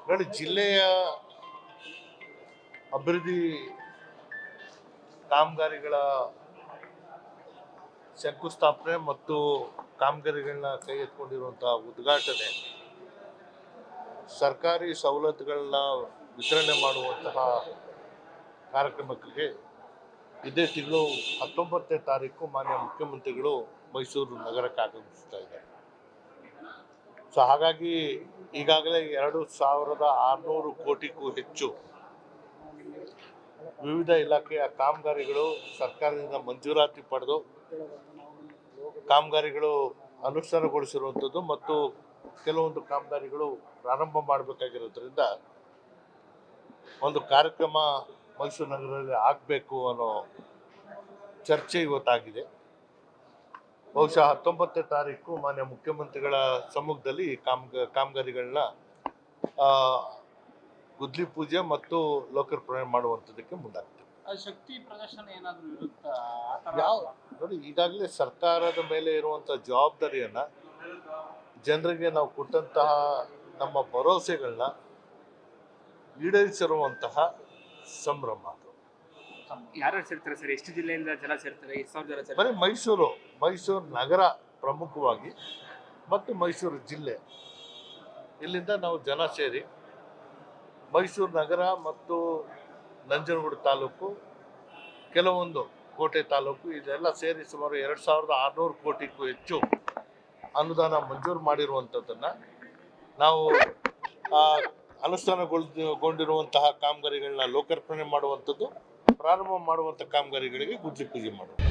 ನೋಡಿ, ಜಿಲ್ಲೆಯ ಅಭಿವೃದ್ಧಿ ಕಾಮಗಾರಿಗಳ ಶಂಕುಸ್ಥಾಪನೆ ಮತ್ತು ಕಾಮಗಾರಿಗಳನ್ನ ಕೈ ಎತ್ಕೊಂಡಿರುವಂತಹ ಉದ್ಘಾಟನೆ, ಸರ್ಕಾರಿ ಸವಲತ್ತುಗಳನ್ನ ವಿತರಣೆ ಮಾಡುವಂತಹ ಕಾರ್ಯಕ್ರಮಕ್ಕೆ ಇದೇ ತಿಂಗಳು 19ನೇ ತಾರೀಕು ಮಾನ್ಯ ಮುಖ್ಯಮಂತ್ರಿಗಳು ಮೈಸೂರು ನಗರಕ್ಕೆ ಆಗಮಿಸ್ತಾ ಇದ್ದಾರೆ. ಸೊ ಹಾಗಾಗಿ ಈಗಾಗಲೇ 2,600 ಕೋಟಿಗೂ ಹೆಚ್ಚು ವಿವಿಧ ಇಲಾಖೆಯ ಕಾಮಗಾರಿಗಳು ಸರ್ಕಾರದಿಂದ ಮಂಜೂರಾತಿ ಪಡೆದು ಕಾಮಗಾರಿಗಳು ಅನುಷ್ಠಾನಗೊಳಿಸಿರುವಂಥದ್ದು ಮತ್ತು ಕೆಲವೊಂದು ಕಾಮಗಾರಿಗಳು ಪ್ರಾರಂಭ ಮಾಡಬೇಕಾಗಿರೋದ್ರಿಂದ ಒಂದು ಕಾರ್ಯಕ್ರಮ ಮೈಸೂರು ನಗರದಲ್ಲಿ ಆಗಬೇಕು ಅನ್ನೋ ಚರ್ಚೆ ಇವತ್ತಾಗಿದೆ. ಬಹುಶಃ 19ನೇ ತಾರೀಕು ಮಾನ್ಯ ಮುಖ್ಯಮಂತ್ರಿಗಳ ಸಮ್ಮುಖದಲ್ಲಿ ಕಾಮಗಾರಿಗಳನ್ನ ಗುದ್ಲಿ ಪೂಜೆ ಮತ್ತು ಲೋಕಾರ್ಪಣೆ ಮಾಡುವಂಥದ್ದಕ್ಕೆ ಮುಂದಾಗ್ತದೆ. ಶಕ್ತಿ ಪ್ರದರ್ಶನ ಏನಾದರೂ ಇರುತ್ತಾ? ನೋಡಿ, ಈಗಾಗಲೇ ಸರ್ಕಾರದ ಮೇಲೆ ಇರುವಂಥ ಜವಾಬ್ದಾರಿಯನ್ನ, ಜನರಿಗೆ ನಾವು ಕೊಟ್ಟಂತಹ ನಮ್ಮ ಭರವಸೆಗಳನ್ನ ಈಡೇರಿಸಿರುವಂತಹ ಸಂಭ್ರಮ ಅದು. ಯಾರು ಸೇರ್ತಾರೆ ಸರ್? ಎಷ್ಟು ಜಿಲ್ಲೆಯಿಂದ ಜನ ಸೇರ್ತಾರೆ? 1,000 ಜನ ಬರೀ ಮೈಸೂರು ನಗರ ಪ್ರಮುಖವಾಗಿ ಮತ್ತು ಮೈಸೂರು ಜಿಲ್ಲೆ, ಇಲ್ಲಿಂದ ನಾವು ಜನ ಸೇರಿ ಮೈಸೂರು ನಗರ ಮತ್ತು ನಂಜನಗೂಡು ತಾಲೂಕು, ಕೆಲವೊಂದು ಕೋಟೆ ತಾಲೂಕು, ಇದೆಲ್ಲ ಸೇರಿ ಸುಮಾರು 2,600 ಕೋಟಿಗೂ ಹೆಚ್ಚು ಅನುದಾನ ಮಂಜೂರು ಮಾಡಿರುವಂಥದ್ದನ್ನು ನಾವು ಅನುಷ್ಠಾನಗೊಂಡಿರುವಂತಹ ಕಾಮಗಾರಿಗಳನ್ನ ಲೋಕಾರ್ಪಣೆ ಮಾಡುವಂಥದ್ದು, ಪ್ರಾರಂಭ ಮಾಡುವಂಥ ಕಾಮಗಾರಿಗಳಿಗೆ ಗುದ್ಲಿ ಪೂಜೆ ಮಾಡುವುದು.